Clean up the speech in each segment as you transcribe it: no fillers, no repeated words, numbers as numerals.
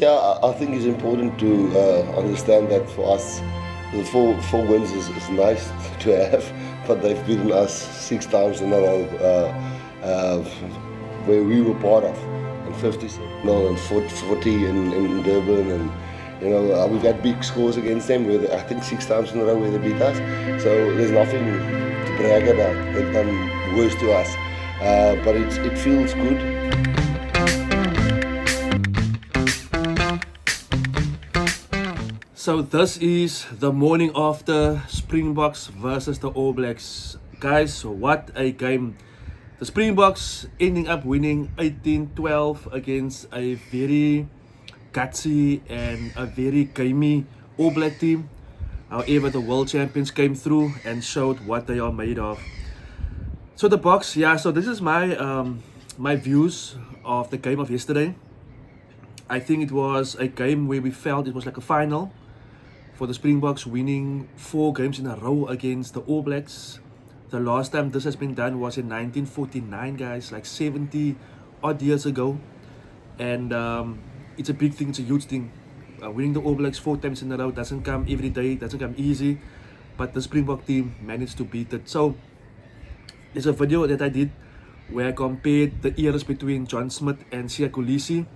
Yeah, I think it's important to understand that for us, the four wins is nice to have, but they've beaten us 6 times in a row, where we were part of, and 57, no, and 40 in Durban, and we've had big scores against them. Where I think 6 times in a row where they beat us. So there's nothing to brag about. They've done worse to us, but it feels good. So this is the morning after Springboks versus the All Blacks. Guys, what a game. The Springboks ending up winning 18-12 against a very gutsy and a very gamey All Black team. However, the world champions came through and showed what they are made of. So the Boks, yeah, so this is my views of the game of yesterday. I think it was a game where we felt it was like a final for the Springboks, winning 4 games in a row against the All Blacks. The last time this has been done was in 1949, guys, like 70 odd years ago. And it's a big thing, it's a huge thing. Winning the All Blacks 4 times in a row doesn't come every day, doesn't come easy. But the Springbok team managed to beat it. So there's a video that I did where I compared the eras between John Smith and Siya Kolisi.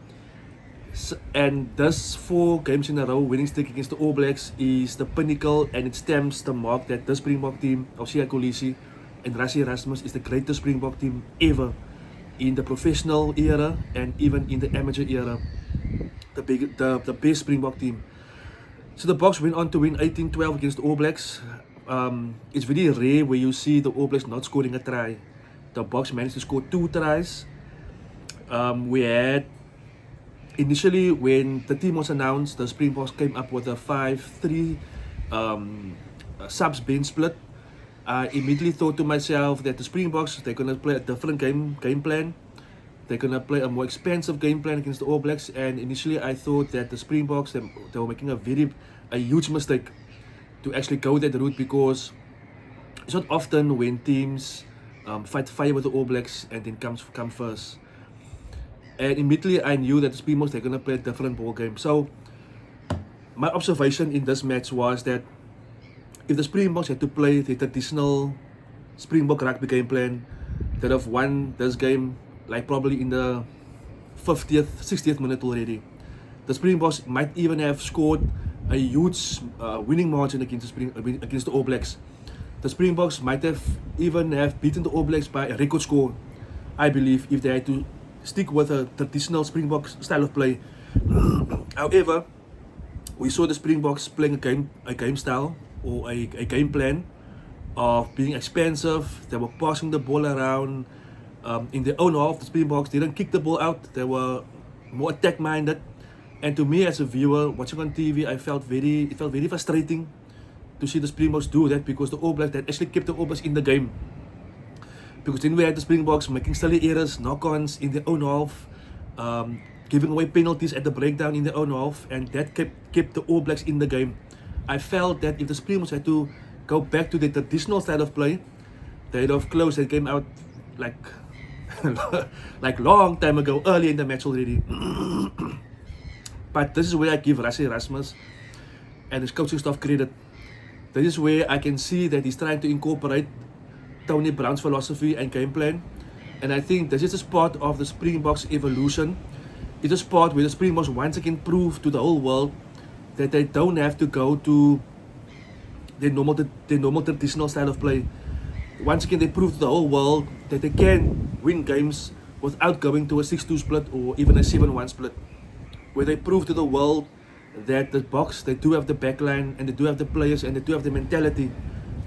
And this 4 games in a row winning streak against the All Blacks is the pinnacle, and it stamps the mark that the Springbok team of Siya Kolisi and Rassie Erasmus is the greatest Springbok team ever in the professional era and even in the amateur era. The best Springbok team. So the Boks went on to win 18-12 against the All Blacks. It's very rare where you see the All Blacks not scoring a try. The Boks managed to score 2 tries. We had initially, when the team was announced, the Springboks came up with a 5-3 subs bench split. I immediately thought to myself that the Springboks, they're going to play a different game plan. They're going to play a more expensive game plan against the All Blacks. And initially I thought that the Springboks, they were making a huge mistake to actually go that route, because it's not often when teams fight fire with the All Blacks and then come first. And immediately I knew that the Springboks, they're going to play a different ball game. So my observation in this match was that if the Springboks had to play the traditional Springbok rugby game plan, they'd have won this game like probably in the 50th, 60th minute already. The Springboks might even have scored a huge winning margin against the All Blacks. The Springboks might have even have beaten the All Blacks by a record score, I believe, if they had to stick with a traditional Springbok style of play. However, we saw the Springboks playing a game style or a game plan of being expensive. They were passing the ball around in their own half. The Springboks didn't kick the ball out. They were more attack minded. And to me, as a viewer watching on TV, it felt very frustrating to see the Springboks do that, because the All Blacks that actually kept the All Blacks in the game. Because then we had the Springboks making silly errors, knock-ons in their own half, giving away penalties at the breakdown in their own half, and that kept the All Blacks in the game. I felt that if the Springboks had to go back to the traditional style of play, they'd have closed that game out like like long time ago, early in the match already. But this is where I give Rassie Erasmus and his coaching staff credit. This is where I can see that he's trying to incorporate Tony Brown's philosophy and game plan. And I think this is a part of the Springboks evolution. It's a spot where the Springboks once again prove to the whole world that they don't have to go to their normal traditional style of play. Once again, they prove to the whole world that they can win games without going to a 6-2 split or even a 7-1 split. Where they prove to the world that the Boks, they do have the backline, and they do have the players, and they do have the mentality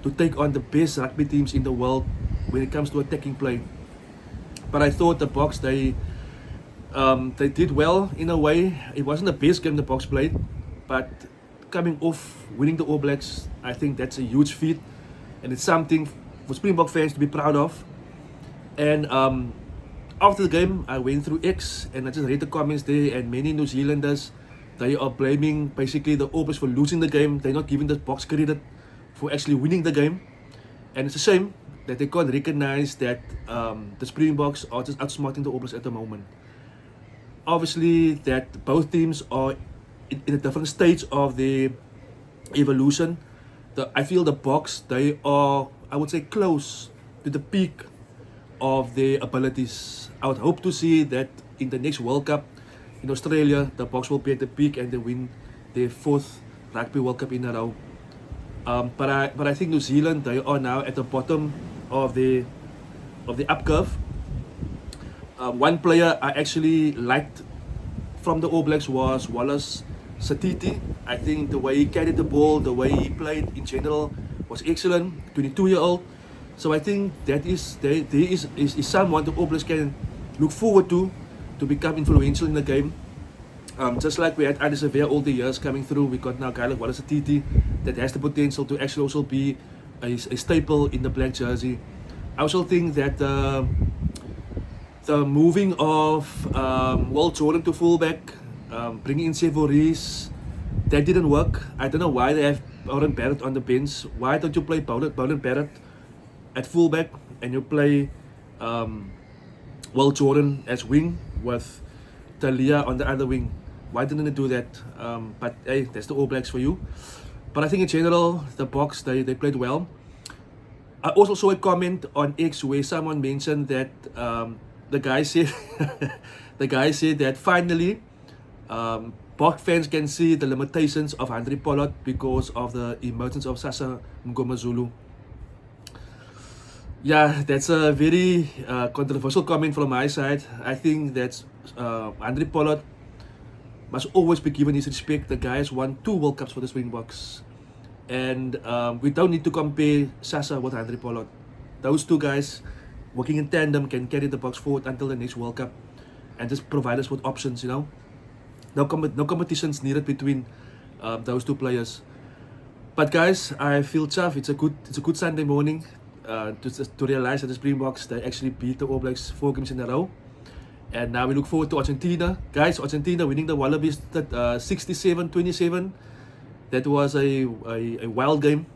to take on the best rugby teams in the world when it comes to attacking play. But I thought the Boks, they did well in a way. It wasn't the best game the Boks played, but coming off winning the All Blacks, I think that's a huge feat, and it's something for Springbok fans to be proud of. And after the game, I went through X and I just read the comments there, and many New Zealanders, they are blaming basically the All Blacks for losing the game. They're not giving the Boks credit for actually winning the game, and it's a shame that they can't recognize that the Springboks are just outsmarting the All Blacks at the moment. obviously that both teams are in a different stage of their evolution. I feel the Boks, they are, I would say, close to the peak of their abilities. I would hope to see that in the next World Cup in Australia, the Boks will be at the peak and they win their 4th Rugby World Cup in a row. But I think New Zealand, they are now at the bottom of the up curve. One player I actually liked from the All Blacks was Wallace Satiti. I think the way he carried the ball, the way he played in general was excellent. 22-year-old. So I think that there is someone the All Blacks can look forward to become influential in the game. Just like we had Adi Severe all the years coming through, we got now a guy like Wallace Satiti that has the potential to actually also be a staple in the black jersey. I also think that the moving of Walt Jordan to fullback, bringing in Sevoris, that didn't work. I don't know why they have Bowden Barrett on the bench. Why don't you play Bowden Barrett at fullback and you play Walt Jordan as wing with Talia on the other wing? Why didn't they do that? But hey, that's the All Blacks for you. But I think in general, the Boks, they played well. I also saw a comment on X where someone mentioned that the guy said that finally Bok fans can see the limitations of Andre Pollard because of the emergence of Sasa Mngomezulu. Yeah, that's a very controversial comment from my side. I think that Andre Pollard must always be given his respect. The guy has won 2 World Cups for the Springboks. And we don't need to compare Sasa with Andre Pollard. Those two guys working in tandem can carry the Boks forward until the next World Cup and just provide us with options, you know. No competitions needed between those two players. But guys, I feel tough. It's a good Sunday morning to realize that the Springboks, they actually beat the All Blacks 4 games in a row. And now we look forward to Argentina. Guys, Argentina winning the Wallabies 67-27. That was a wild game.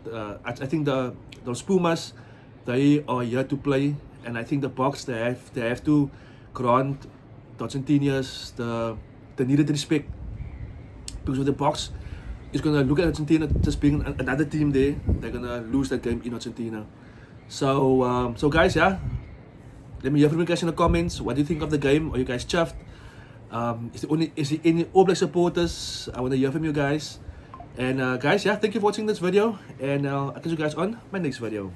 I think those Pumas, they are here to play, and I think the Boks, they have to grant the Argentinians the needed respect, because the Boks is gonna look at Argentina just being another team there. They're gonna lose that game in Argentina. So guys, yeah, let me hear from you guys in the comments. What do you think of the game? Are you guys chuffed? Is there any All Black supporters? I want to hear from you guys. And guys, yeah, thank you for watching this video, and I'll catch you guys on my next video.